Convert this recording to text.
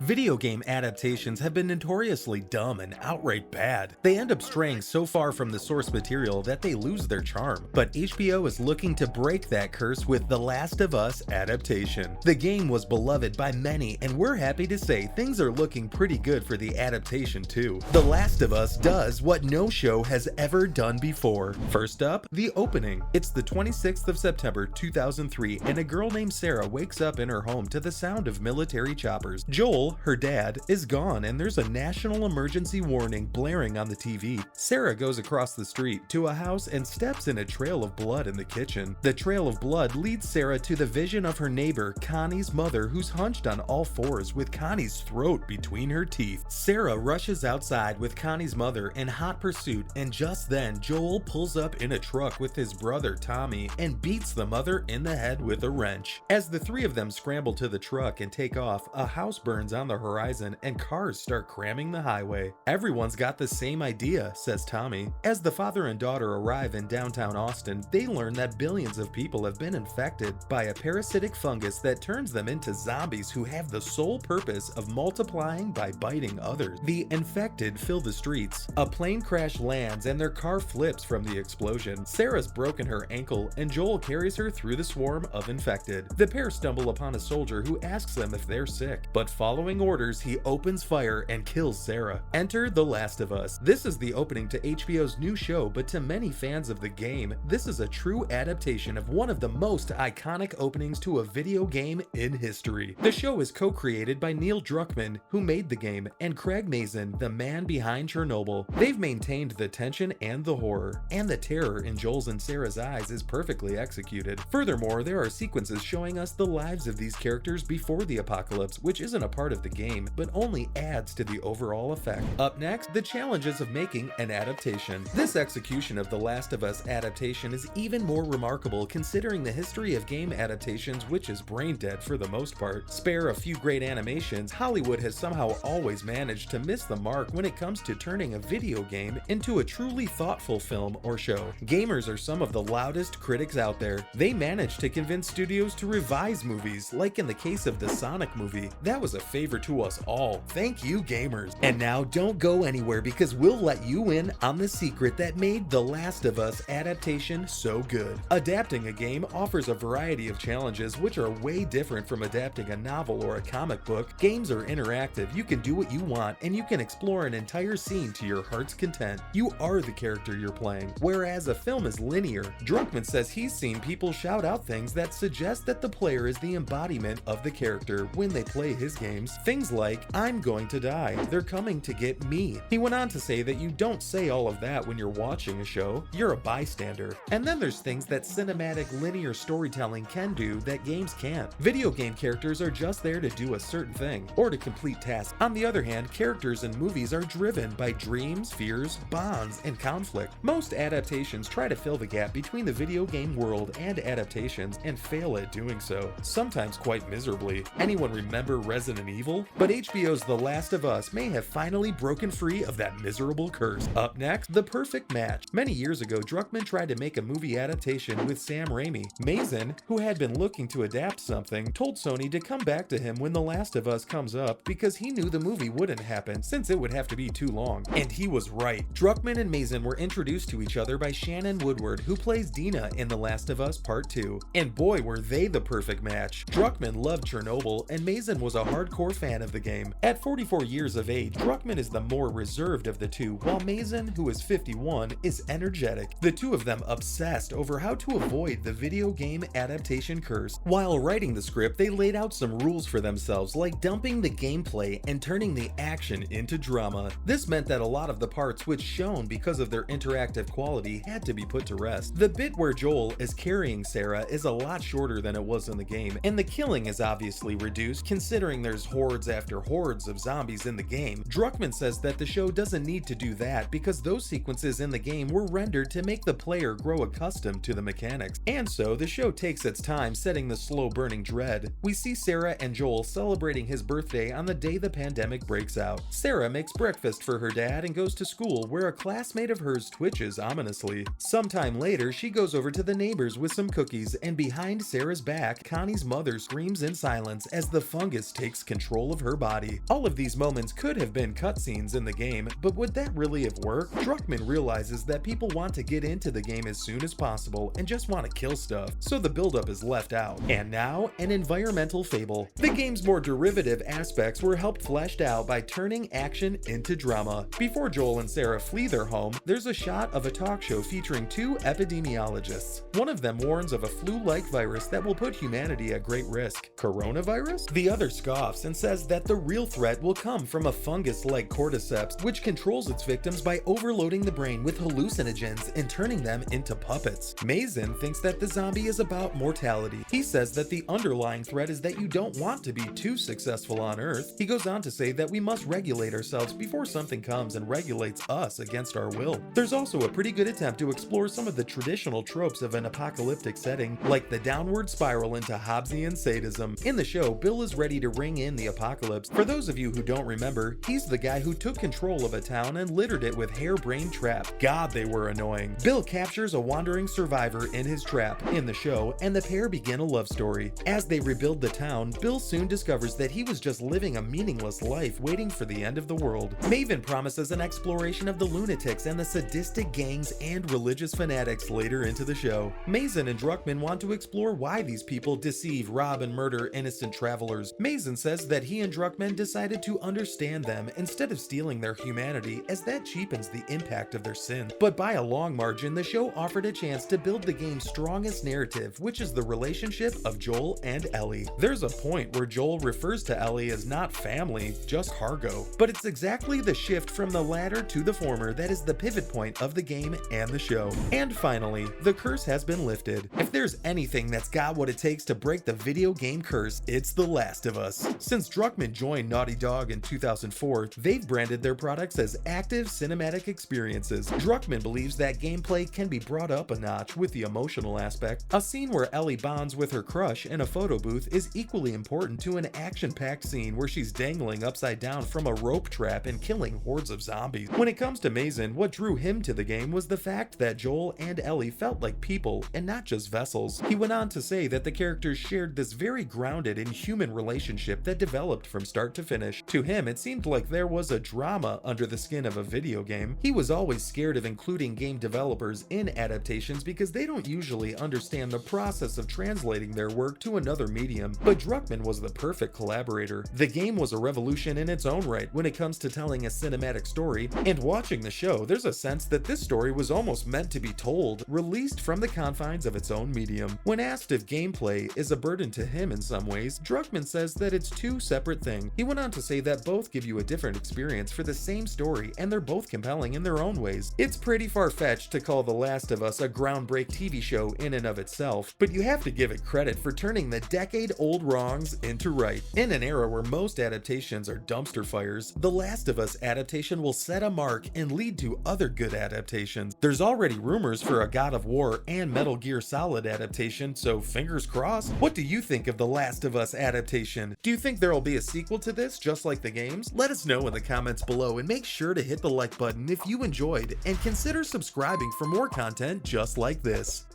Video game adaptations have been notoriously dumb and outright bad. They end up straying so far from the source material that they lose their charm. But HBO is looking to break that curse with The Last of Us adaptation. The game was beloved by many, and we're happy to say things are looking pretty good for the adaptation too. The Last of Us does what no show has ever done before. First up, the opening. It's the 26th of September 2003, and a girl named Sarah wakes up in her home to the sound of military choppers. Joel, her dad, is gone, and there's a national emergency warning blaring on the TV. Sarah goes across the street to a house and steps in a trail of blood in the kitchen. The trail of blood leads Sarah to the vision of her neighbor, Connie's mother, who's hunched on all fours with Connie's throat between her teeth. Sarah rushes outside with Connie's mother in hot pursuit, and just then Joel pulls up in a truck with his brother Tommy and beats the mother in the head with a wrench. As the three of them scramble to the truck and take off, a house burns on the horizon and cars start cramming the highway. Everyone's got the same idea, says Tommy. As the father and daughter arrive in downtown Austin, they learn that billions of people have been infected by a parasitic fungus that turns them into zombies who have the sole purpose of multiplying by biting others. The infected fill the streets. A plane crash lands and their car flips from the explosion. Sarah's broken her ankle and Joel carries her through the swarm of infected. The pair stumble upon a soldier who asks them if they're sick, but following orders, he opens fire and kills Sarah. Enter The Last of Us. This is the opening to HBO's new show, but to many fans of the game, this is a true adaptation of one of the most iconic openings to a video game in history. The show is co-created by Neil Druckmann, who made the game, and Craig Mazin, the man behind Chernobyl. They've maintained the tension and the horror, and the terror in Joel's and Sarah's eyes is perfectly executed. Furthermore, there are sequences showing us the lives of these characters before the apocalypse, which isn't a part of the game, but only adds to the overall effect. Up next, the challenges of making an adaptation. This execution of The Last of Us adaptation is even more remarkable considering the history of game adaptations, which is brain dead for the most part. Spare a few great animations, Hollywood has somehow always managed to miss the mark when it comes to turning a video game into a truly thoughtful film or show. Gamers are some of the loudest critics out there. They managed to convince studios to revise movies, like in the case of the Sonic movie. That was a favor to us all. Thank you, gamers. And now don't go anywhere because we'll let you in on the secret that made The Last of Us adaptation so good. Adapting a game offers a variety of challenges which are way different from adapting a novel or a comic book. Games are interactive, you can do what you want, and you can explore an entire scene to your heart's content. You are the character you're playing, whereas a film is linear. Druckmann says he's seen people shout out things that suggest that the player is the embodiment of the character when they play his games. Things like, I'm going to die, they're coming to get me. He went on to say that you don't say all of that when you're watching a show, you're a bystander. And then there's things that cinematic linear storytelling can do that games can't. Video game characters are just there to do a certain thing, or to complete tasks. On the other hand, characters in movies are driven by dreams, fears, bonds, and conflict. Most adaptations try to fill the gap between the video game world and adaptations and fail at doing so, sometimes quite miserably. Anyone remember Resident Evil? But HBO's The Last of Us may have finally broken free of that miserable curse. Up next, The Perfect Match. Many years ago, Druckmann tried to make a movie adaptation with Sam Raimi. Mazin, who had been looking to adapt something, told Sony to come back to him when The Last of Us comes up because he knew the movie wouldn't happen since it would have to be too long. And he was right. Druckmann and Mazin were introduced to each other by Shannon Woodward, who plays Dina in The Last of Us Part 2. And boy, were they the perfect match. Druckmann loved Chernobyl, and Mazin was a hardcore fan of the game. At 44 years of age, Druckmann is the more reserved of the two, while Mazin, who is 51, is energetic. The two of them obsessed over how to avoid the video game adaptation curse. While writing the script, they laid out some rules for themselves, like dumping the gameplay and turning the action into drama. This meant that a lot of the parts which shone because of their interactive quality had to be put to rest. The bit where Joel is carrying Sarah is a lot shorter than it was in the game, and the killing is obviously reduced considering there's hordes after hordes of zombies in the game. Druckmann says that the show doesn't need to do that because those sequences in the game were rendered to make the player grow accustomed to the mechanics, and so the show takes its time setting the slow burning dread. We see Sarah and Joel celebrating his birthday on the day the pandemic breaks out. Sarah makes breakfast for her dad and goes to school, where a classmate of hers twitches ominously. Sometime later, she goes over to the neighbors with some cookies, and behind Sarah's back, Connie's mother screams in silence as the fungus takes control. control of her body. All of these moments could have been cutscenes in the game, but would that really have worked? Druckmann realizes that people want to get into the game as soon as possible and just want to kill stuff, so the buildup is left out. And now, an environmental fable. The game's more derivative aspects were helped fleshed out by turning action into drama. Before Joel and Sarah flee their home, there's a shot of a talk show featuring two epidemiologists. One of them warns of a flu-like virus that will put humanity at great risk. Coronavirus? The other scoffs and says that the real threat will come from a fungus like cordyceps, which controls its victims by overloading the brain with hallucinogens and turning them into puppets. Mason thinks that the zombie is about mortality. He says that the underlying threat is that you don't want to be too successful on Earth. He goes on to say that we must regulate ourselves before something comes and regulates us against our will. There's also a pretty good attempt to explore some of the traditional tropes of an apocalyptic setting, like the downward spiral into Hobbesian sadism. In the show, Bill is ready to ring in the apocalypse. For those of you who don't remember, he's the guy who took control of a town and littered it with harebrained traps. God, they were annoying. Bill captures a wandering survivor in his trap in the show, and the pair begin a love story. As they rebuild the town, Bill soon discovers that he was just living a meaningless life waiting for the end of the world. Maven promises an exploration of the lunatics and the sadistic gangs and religious fanatics later into the show. Mason and Druckmann want to explore why these people deceive, rob, and murder innocent travelers. Mason says that he and Druckmann decided to understand them instead of stealing their humanity, as that cheapens the impact of their sin. But by a long margin, the show offered a chance to build the game's strongest narrative, which is the relationship of Joel and Ellie. There's a point where Joel refers to Ellie as not family, just Hargo. But it's exactly the shift from the latter to the former that is the pivot point of the game and the show. And finally, the curse has been lifted. If there's anything that's got what it takes to break the video game curse, it's The Last of Us. Since Druckmann joined Naughty Dog in 2004, they've branded their products as active cinematic experiences. Druckmann believes that gameplay can be brought up a notch with the emotional aspect. A scene where Ellie bonds with her crush in a photo booth is equally important to an action-packed scene where she's dangling upside down from a rope trap and killing hordes of zombies. When it comes to Mason, what drew him to the game was the fact that Joel and Ellie felt like people and not just vessels. He went on to say that the characters shared this very grounded and human relationship that developed from start to finish. To him, it seemed like there was a drama under the skin of a video game. He was always scared of including game developers in adaptations because they don't usually understand the process of translating their work to another medium, but Druckmann was the perfect collaborator. The game was a revolution in its own right when it comes to telling a cinematic story, and watching the show, there's a sense that this story was almost meant to be told, released from the confines of its own medium. When asked if gameplay is a burden to him in some ways, Druckmann says that it's two separate things. He went on to say that both give you a different experience for the same story, and they're both compelling in their own ways. It's pretty far-fetched to call The Last of Us a groundbreak TV show in and of itself, but you have to give it credit for turning the decade-old wrongs into right. In an era where most adaptations are dumpster fires, The Last of Us adaptation will set a mark and lead to other good adaptations. There's already rumors for a God of War and Metal Gear Solid adaptation, so fingers crossed. What do you think of The Last of Us adaptation? Do you think there'll be a sequel to this, just like the games? Let us know in the comments below, and make sure to hit the like button if you enjoyed, and consider subscribing for more content just like this.